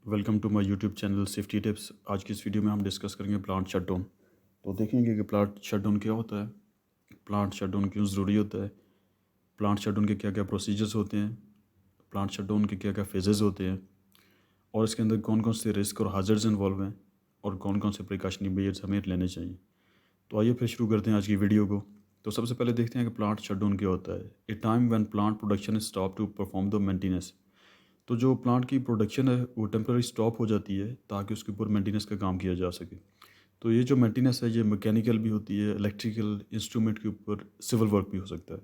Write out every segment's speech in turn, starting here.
Welcome to my YouTube channel safety tips. आज की इस वीडियो में हम डिस्कस करेंगे प्लांट शटडाउन। तो देखेंगे कि प्लांट शटडाउन क्या होता है, प्लांट शटडाउन क्यों ज़रूरी होता है, प्लांट शटडाउन के क्या क्या प्रोसीजर्स होते हैं, प्लांट शटडाउन के क्या क्या फेजेस होते हैं और इसके अंदर कौन कौन से रिस्क और हाजर्स इन्वॉल्व हैं और कौन कौन से प्रिकॉशनरी मेजर्स हमें लेने चाहिए। तो आइए फिर शुरू करते हैं आज की वीडियो को। तो सबसे पहले देखते हैं कि प्लांट शटडाउन क्या होता है। A time when plant production is stop to perform the maintenance. तो जो प्लांट की प्रोडक्शन है वो टेम्पररी स्टॉप हो जाती है ताकि उसके ऊपर मेंटेनेंस का काम किया जा सके। तो ये जो मेंटेनेंस है ये मैकेनिकल भी होती है, इलेक्ट्रिकल इंस्ट्रूमेंट के ऊपर, सिविल वर्क भी हो सकता है।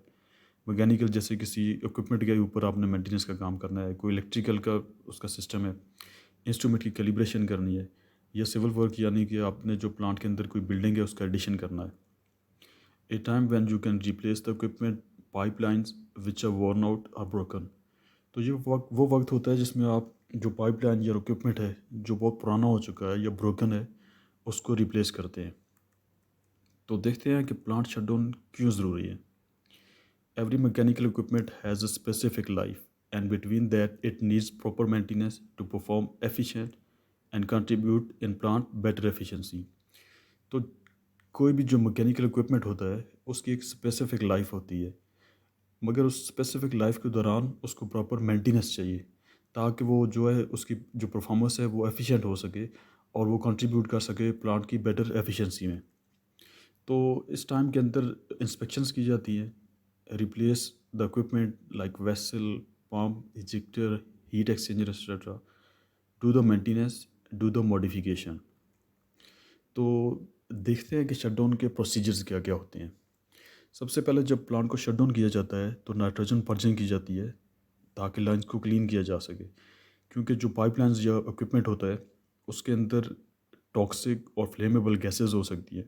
मैकेनिकल जैसे किसी इक्विपमेंट के ऊपर आपने मेंटेनेंस का काम करना है, कोई इलेक्ट्रिकल का उसका सिस्टम है, इंस्ट्रूमेंट की कैलिब्रेशन करनी है, या सिविल वर्क यानी कि आपने जो प्लांट के अंदर कोई बिल्डिंग है उसका एडिशन करना है। A time when you can replace the equipment pipelines which are worn out are broken. तो ये वक्त होता है जिसमें आप जो पाइपलाइन या इक्विपमेंट है जो बहुत पुराना हो चुका है या ब्रोकन है उसको रिप्लेस करते हैं। तो देखते हैं कि प्लांट शटडाउन क्यों ज़रूरी है। Every mechanical equipment has a specific life and between that it needs proper maintenance to perform efficient and contribute in plant better efficiency. तो कोई भी जो मैकेनिकल इक्विपमेंट होता है उसकी एक स्पेसिफिक लाइफ होती है, मगर उस स्पेसिफिक लाइफ के दौरान उसको प्रॉपर मेंटेनेंस चाहिए ताकि वो जो है उसकी जो परफॉर्मेंस है वो एफिशिएंट हो सके और वो कंट्रीब्यूट कर सके प्लांट की बेटर एफिशिएंसी में। तो इस टाइम के अंदर इंस्पेक्शंस की जाती हैं, replace the equipment like vessel, pump, ejector, heat exchanger etcetera, do the maintenance, do the modification. तो देखते हैं कि शटडाउन के प्रोसीजर्स क्या क्या होते हैं। सबसे पहले जब प्लांट को शटडाउन किया जाता है तो नाइट्रोजन पर्जिंग की जाती है ताकि लाइन्स को क्लीन किया जा सके, क्योंकि जो पाइपलाइंस या इक्विपमेंट होता है उसके अंदर टॉक्सिक और फ्लेमेबल गैसेस हो सकती हैं।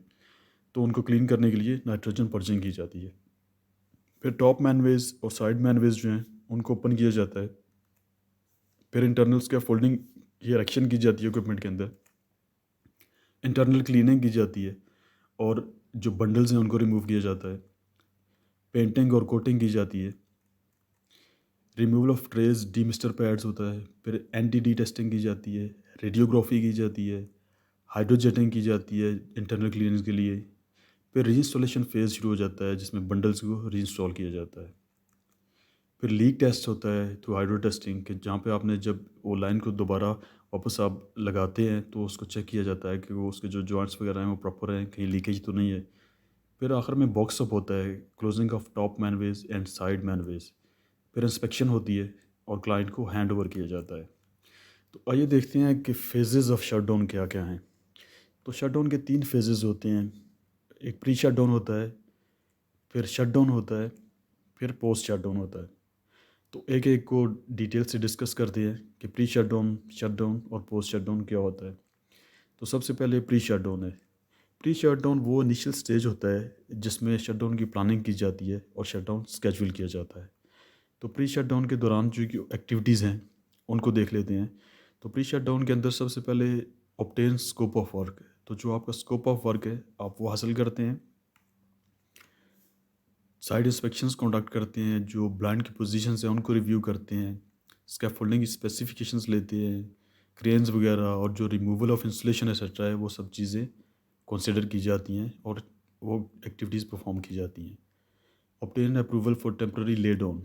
तो उनको क्लीन करने के लिए नाइट्रोजन पर्जिंग की जाती है। फिर टॉप मैनवेज और साइड मैनवेज जो हैं उनको ओपन किया जाता है। फिर इंटरनल्स के फोल्डिंग की इरेक्शन की जाती है इक्विपमेंट के अंदर, इंटरनल क्लीनिंग की जाती है और जो बंडल्स हैं उनको रिमूव किया जाता है। पेंटिंग और कोटिंग की जाती है। रिमूवल ऑफ ट्रेस डीमिस्टर पैड्स होता है। फिर एनटीडी टेस्टिंग की जाती है, रेडियोग्राफी की जाती है, हाइड्रोजेटिंग की जाती है इंटरनल क्लीनिंग के लिए। फिर रीइंस्टॉलेशन फेज़ शुरू हो जाता है जिसमें बंडल्स को रीइंस्टॉल किया जाता है। फिर लीक टेस्ट होता है थ्रू हाइड्रो टेस्टिंग कि जहाँ पे आपने जब वो लाइन को दोबारा वापस आप लगाते हैं तो उसको चेक किया जाता है कि वो उसके जो जॉइंट्स वगैरह हैं वो प्रॉपर हैं, कहीं लीकेज तो नहीं है। फिर आखिर में बॉक्स अप होता है, closing of top manways and side manways. फिर इंस्पेक्शन होती है और क्लाइंट को हैंड ओवर किया जाता है। तो आइए देखते हैं कि फेजेस ऑफ शटडाउन क्या क्या हैं। तो शटडाउन के 3 फेजेस होते हैं। एक प्री शटडाउन होता है, फिर शटडाउन होता है, फिर पोस्ट शटडाउन होता है। तो एक एक को डिटेल से डिस्कस करते हैं कि प्री शटडाउन, शटडाउन और पोस्ट शटडाउन क्या होता है। तो सबसे पहले प्री शटडाउन है। प्री शटडाउन वो इनिशियल स्टेज होता है जिसमें शटडाउन की प्लानिंग की जाती है और शटडाउन स्केड्यूल किया जाता है। तो प्री शटडाउन के दौरान जो की एक्टिविटीज़ हैं उनको देख लेते हैं। तो प्री शटडाउन के अंदर सबसे पहले ऑब्टेन स्कोप ऑफ वर्क। तो जो आपका स्कोप ऑफ वर्क है आप वो हासिल करते हैं। साइड इंस्पेक्शंस कंडक्ट करते हैं, जो ब्लाइंड की पोजीशंस हैं उनको रिव्यू करते हैं, स्कैफोल्डिंग की स्पेसिफिकेशंस लेते हैं, क्रेन्स वगैरह और जो रिमूवल ऑफ इंस्टॉलेशन एक्सेट्रा है वो सब चीज़ें कंसिडर की जाती हैं और वो एक्टिविटीज़ परफॉर्म की जाती हैं। Obtain approval for temporary lay down.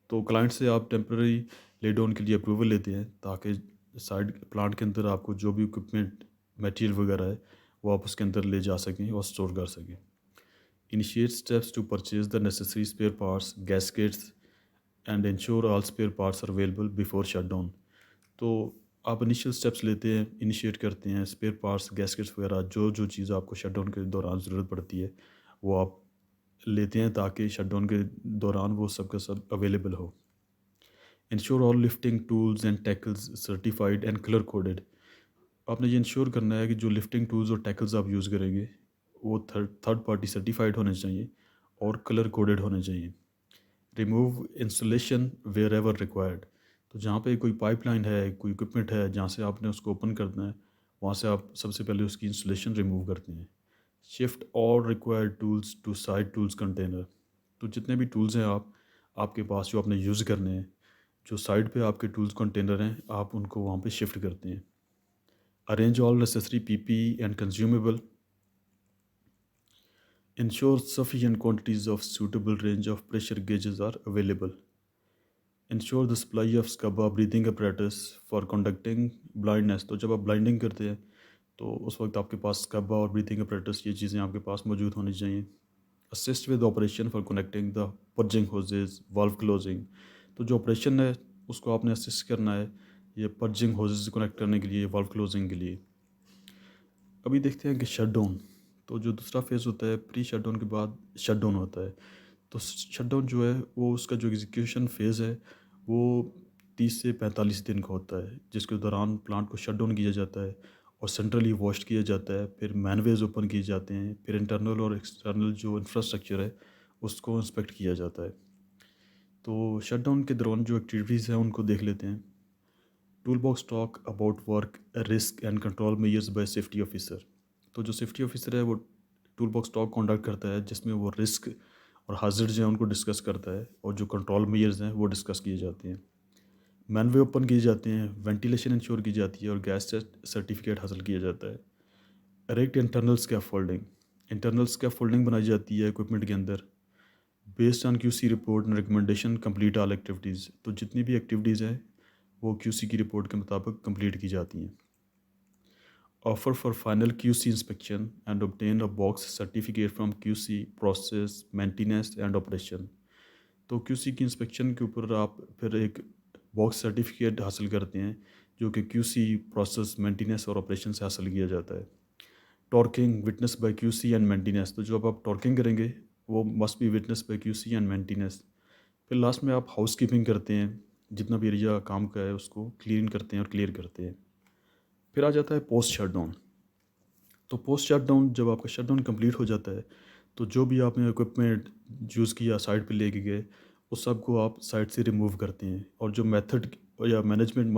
तो क्लाइंट से आप टेम्पररी ले डाउन के लिए अप्रूवल लेते हैं ताकि साइड प्लांट के अंदर आपको जो भी इक्विपमेंट मटेरियल वगैरह है वो आप उसके अंदर ले जा सकें और स्टोर कर सकें। Initiate steps to purchase the necessary spare parts, gaskets and ensure all spare parts are available before shutdown। तो आप इनिशियल स्टेप्स लेते हैं, इनिशिएट करते हैं, स्पेयर पार्ट्स, गैस्केट्स वगैरह जो जो चीज़ आपको शटडाउन के दौरान ज़रूरत पड़ती है वो आप लेते हैं ताकि शटडाउन के दौरान वो सब का सब अवेलेबल हो। Ensure all lifting tools and tackles certified and colour coded. आपने ये इंश्योर करना है कि जो लिफ्टिंग टूल्स और टैकल्स आप यूज़ करेंगे वो थर्ड पार्टी सर्टिफाइड होने चाहिए और कलर कोडेड होने चाहिए। Remove installation wherever required. तो जहाँ पे कोई पाइपलाइन है, कोई इक्विपमेंट है जहाँ से आपने उसको ओपन करना है, वहाँ से आप सबसे पहले उसकी इंस्टॉलेशन रिमूव करते हैं। Shift all required tools to side tools container. तो जितने भी टूल्स हैं आपके पास जो आपने यूज़ करने हैं जो साइड पे आपके टूल्स कंटेनर हैं आप उनको वहाँ पे शिफ्ट करते हैं। Arrange all necessary PPE and consumable, ensure sufficient quantities of suitable range of pressure gauges are available, ensure the supply of SCUBA breathing apparatus for conducting blindness। तो जब आप ब्लाइंडिंग करते हैं तो उस वक्त आपके पास SCUBA और ब्रीथिंग apparatus ये चीज़ें आपके पास मौजूद होनी चाहिए। Assist with operation for connecting the purging hoses valve closing. तो जो ऑपरेशन है उसको आपने असिस्ट करना है ये पर्जिंग होजेज कनेक्ट करने के लिए, वाल्व क्लोजिंग के लिए। अभी देखते हैं कि शट डाउन। तो जो दूसरा फेज़ होता है प्री शट डाउन के बाद शट डाउन होता है। तो शट डाउन जो है वो उसका जो एग्जीक्यूशन फेज़ है वो 30 से 45 दिन का होता है, जिसके दौरान प्लांट को शट डाउन किया जाता है और सेंट्रली वॉश किया जाता है, फिर मैनवेज ओपन किए जाते हैं, फिर इंटरनल और एक्सटर्नल जो इंफ्रास्ट्रक्चर है उसको इंस्पेक्ट किया जाता है। तो शट डाउन के दौरान जो एक्टिविटीज़ हैं उनको देख लेते हैं। Tool box talk about work risk and control measures by safety officer. तो जो सेफ्टी ऑफिसर है वो टूल बॉक्स टॉक कंडक्ट करता है जिसमें वो रिस्क और हाजिर्स हैं उनको डिस्कस करता है और जो कंट्रोल मेजर्स हैं वो डिस्कस किए जाते हैं। मैनवे ओपन किए जाते हैं, वेंटिलेशन इंश्योर की जाती है और गैस सर्टिफिकेट हासिल किया जाता है। Erect internal scaffolding, internal scaffolding बनाई जाती है इक्विपमेंट के अंदर based on QC report and recommendation complete all activities. तो जितनी भी एक्टिविटीज़ हैं वो क्यूसी की रिपोर्ट के मुताबिक कंप्लीट की जाती हैं। Offer for final QC inspection and obtain a box certificate from QC process maintenance and operation. तो क्यूसी की इंस्पेक्शन के ऊपर आप फिर एक बॉक्स सर्टिफिकेट हासिल करते हैं जो कि क्यूसी प्रोसेस मेंटेनेंस और ऑपरेशन से हासिल किया जाता है। Torquing witness bye QC and maintenance. तो जो अब आप टॉर्किंग करेंगे वो must be witness bye QC and maintenance. फिर लास्ट में आप हाउस कीपिंग करते हैं, जितना भी एरिया काम का है उसको क्लीन करते हैं और क्लियर करते हैं। फिर आ जाता है पोस्ट शट डाउन। तो पोस्ट शट डाउन जब आपका शट डाउन कंप्लीट हो जाता है तो जो भी आपने इक्विपमेंट यूज़ किया साइट पे लेके गए उस सब को आप साइट से रिमूव करते हैं और जो मेथड या management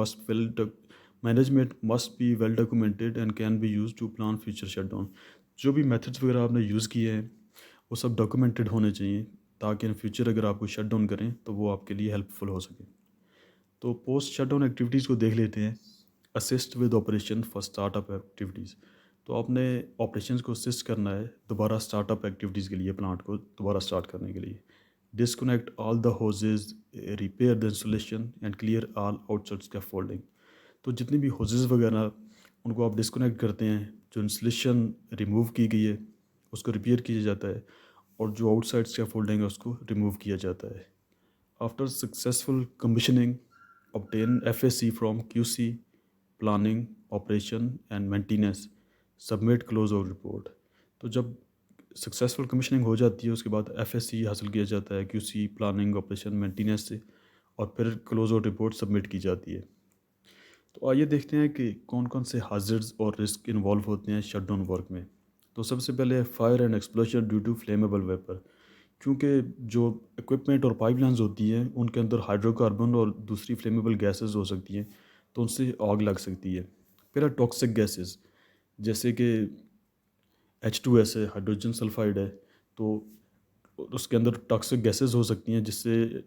must be well documented and can be use to plan future shutdown. जो भी मेथड्स वगैरह आपने यूज़ किए हैं वो सब डॉक्यूमेंटेड होने चाहिए ताकि इन फ्यूचर अगर आपको शट डाउन करें तो वो आपके लिए हेल्पफुल हो सके। तो पोस्ट शट डाउन एक्टिविटीज़ को देख लेते हैं। Assist with operation for startup activities. तो आपने ऑपरेशंस को असिस्ट करना है दोबारा स्टार्टअप एक्टिविटीज़ के लिए, प्लांट को दोबारा स्टार्ट करने के लिए। Disconnect all the hoses, repair the installation and clear all outside scaffolding. तो जितनी भी होजेज वगैरह उनको आप डिसकनेक्ट करते हैं, जो इंस्टॉलेशन रिमूव की गई है उसको रिपेयर किया जाता है और जो आउटसाइड स्कैफोल्डिंग है उसको रिमूव किया जाता है। After successful commissioning obtain FAC from QC planning operation and maintenance, submit close out report. तो जब सक्सेसफुल कमीशनिंग हो जाती है उसके बाद FAC हासिल किया जाता है QC प्लानिंग ऑपरेशन मेंटेनेंस से और फिर क्लोज आउट रिपोर्ट सबमिट की जाती है। तो आइए देखते हैं कि कौन कौन से हाजिर्स और रिस्क इन्वॉल्व होते हैं शट डाउन वर्क में। तो सबसे पहले fire and explosion due to flammable vapour. क्योंकि जो इक्विपमेंट और पाइपलाइंस होती हैं उनके अंदर हाइड्रोकार्बन और दूसरी फ्लेमेबल गैसेस हो सकती हैं तो उनसे आग लग सकती है। फिर टॉक्सिक गैसेस जैसे कि H2S है, हाइड्रोजन सल्फाइड है, तो उसके अंदर टॉक्सिक गैसेस हो सकती हैं जिससे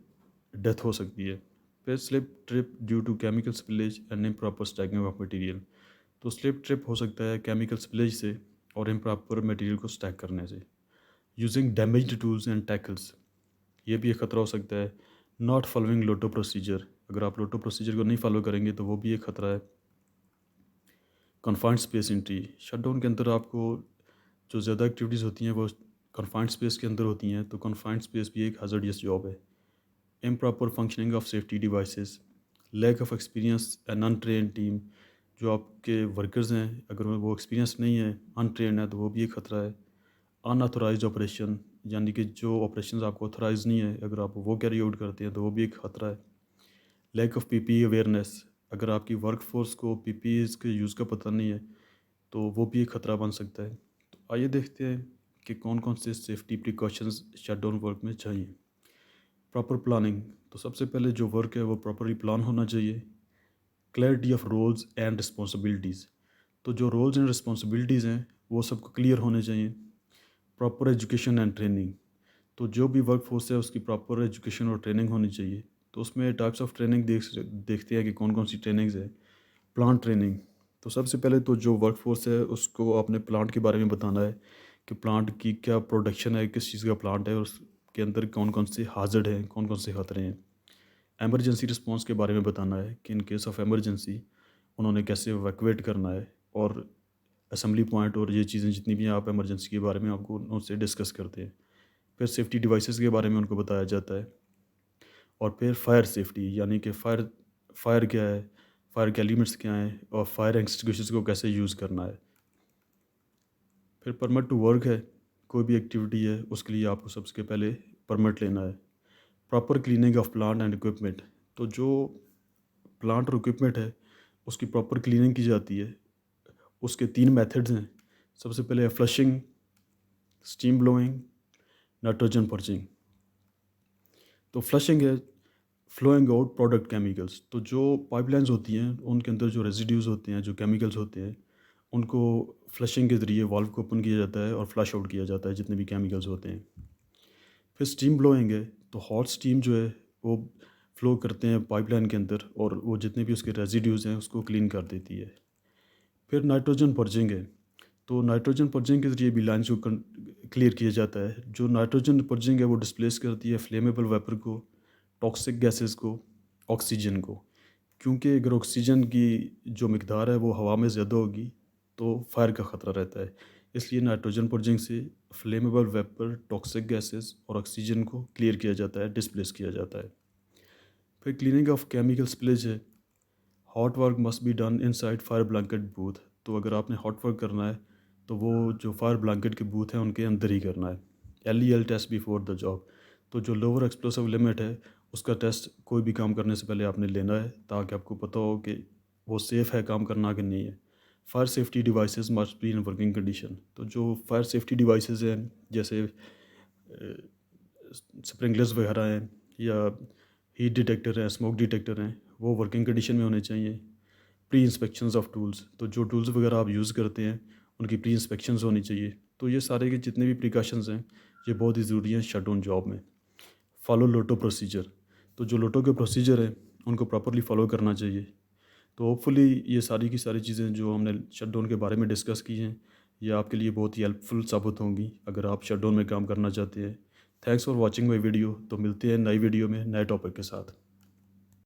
डेथ हो सकती है। फिर slip trip due to chemical spillage and improper stacking of material. तो स्लिप ट्रिप हो सकता है केमिकल स्पिलेज से और इम्प्रॉपर मटेरियल को स्टैक करने से। Using damaged tools and tackles, ये भी एक ख़तरा हो सकता है। नॉट फॉलोइंग लोटो प्रोसीजर, अगर आप लोटो प्रोसीजर को नहीं फॉलो करेंगे तो वो भी एक ख़तरा है। Confined space entry, shut down के अंदर आपको जो ज़्यादा एक्टिविटीज़ होती हैं वो कन्फाइंड स्पेस के अंदर होती हैं, तो कन्फाइंड स्पेस भी एक हज़ार्डियस जॉब है। Improper functioning of safety devices, lack of experience and untrained team, जो आपके वर्कर्स हैं अगर वो एक्सपीरियंस नहीं है, अनट्रेन है, तो वो भी एक ख़तरा है। अनऑथोराइज्ड ऑपरेशन, यानी कि जो ऑपरेशंस आपको ऑथोराइज नहीं है अगर आप वो कैरी आउट करते हैं तो वो भी एक ख़तरा है। लैक ऑफ पीपीई अवेयरनेस, अगर आपकी वर्क फोर्स को पीपीईज़ के यूज़ का पता नहीं है तो वो भी एक ख़तरा बन सकता है। तो आइए देखते हैं कि कौन कौन से सेफ्टी प्रिकॉशंस शटडाउन वर्क में चाहिए। प्रॉपर प्लानिंग, तो सबसे पहले जो वर्क है वो प्रॉपरली प्लान होना चाहिए। Clarity of roles and responsibilities, तो जो रोल्स एंड रिस्पॉन्सिबिलिटीज़ हैं वो सबको क्लियर होने चाहिए। प्रॉपर एजुकेशन एंड ट्रेनिंग, तो जो भी वर्क फोर्स है उसकी प्रॉपर एजुकेशन और ट्रेनिंग होनी चाहिए। तो उसमें टाइप्स ऑफ ट्रेनिंग देखते हैं कि कौन कौन सी ट्रेनिंग्स है। प्लांट ट्रेनिंग, तो सबसे पहले तो जो वर्कफोर्स है उसको अपने प्लांट के बारे में बताना है कि प्लांट की क्या प्रोडक्शन है, किस चीज़ का प्लांट है और उसके अंदर कौन कौन से हाजर्ड हैं, कौन कौन से खतरे हैं। एमरजेंसी रिस्पांस के बारे में बताना है कि इन केस ऑफ एमरजेंसी उन्होंने कैसे इवैक्यूएट करना है, और असेंबली पॉइंट और ये चीज़ें जितनी भी हैं आप एमरजेंसी के बारे में आपको उनसे डिस्कस करते हैं। फिर सेफ्टी डिवाइसेस के बारे में उनको बताया जाता है। और फिर फायर सेफ्टी, यानी कि फायर फायर क्या है, फायर के एलिमेंट्स क्या हैं और फायर एक्सटिंग्विशर्स को कैसे यूज़ करना है। फिर परमिट टू वर्क है, कोई भी एक्टिविटी है उसके लिए आपको सबसे पहले परमिट लेना है। Proper cleaning of plant and equipment, तो जो प्लांट और इक्विपमेंट है उसकी प्रॉपर क्लीनिंग की जाती है। उसके 3 मेथड्स हैं। सबसे पहले है flushing, steam blowing, nitrogen perching. तो फ्लशिंग है फ्लोइंग आउट प्रोडक्ट केमिकल्स, तो जो पाइपलाइंस होती हैं उनके अंदर जो रेजिड्यूज़ होते हैं, जो केमिकल्स होते हैं, उनको फ्लशिंग के ज़रिए वाल्व को ओपन किया जाता है और फ्लश आउट किया जाता है जितने भी केमिकल्स होते हैं। फिर स्टीम ब्लोइंग है, तो हॉट स्टीम जो है वो फ्लो करते हैं पाइपलाइन के अंदर और वो जितने भी उसके रेजिड्यूज़ हैं उसको क्लीन कर देती है। फिर नाइट्रोजन पर्जिंग है, तो नाइट्रोजन पर्जिंग के ज़रिए भी लाइन्स को क्लियर किया जाता है। जो नाइट्रोजन पर्जिंग है वो डिस्प्लेस करती है फ्लेमेबल वेपर को, टॉक्सिक गैसेस को, ऑक्सीजन को। क्योंकि अगर ऑक्सीजन की जो मिकदार है वो हवा में ज़्यादा होगी तो फायर का ख़तरा रहता है। इसलिए नाइट्रोजन पर्जिंग से फ्लेमेबल वेपर, टॉक्सिक गैसेस और ऑक्सीजन को क्लियर किया जाता है, डिस्प्लेस किया जाता है। फिर क्लीनिंग ऑफ केमिकल स्पिलेज है। Hot work must be done inside fire blanket booth, तो अगर आपने हॉट वर्क करना है तो वो जो फायर ब्लैंकेट के बूथ हैं उनके अंदर ही करना है। LEL test before the job, तो जो लोअर एक्सप्लोसिव लिमिट है उसका टेस्ट कोई भी काम करने से पहले आपने लेना है ताकि आपको पता हो कि वो सेफ़ है काम करना कि नहीं है। Fire safety devices must be in working condition, तो जो फायर सेफ्टी डिवाइसेस हैं जैसे स्प्रिंकलर्स वगैरह हैं या हीट डिटेक्टर हैं, स्मोक डिटेक्टर हैं, वो वर्किंग कंडीशन में होने चाहिए। प्री इंस्पेक्शंस ऑफ टूल्स, तो जो टूल्स वगैरह आप यूज़ करते हैं उनकी प्री इंस्पेक्शंस होनी चाहिए। तो ये सारे के जितने भी प्रिकॉशंस हैं ये बहुत ही ज़रूरी हैं शट डाउन जॉब में। फॉलो लोटो प्रोसीजर, तो जो लोटो के प्रोसीजर हैं उनको प्रॉपरली फॉलो करना चाहिए। तो होपफुली ये सारी की सारी चीज़ें जो हमने शट डाउन के बारे में डिस्कस की हैं ये आपके लिए बहुत ही हेल्पफुल साबित होंगी अगर आप शट डाउन में काम करना चाहते हैं। Thanks for watching my video, तो मिलते हैं नई वीडियो में नए टॉपिक के साथ।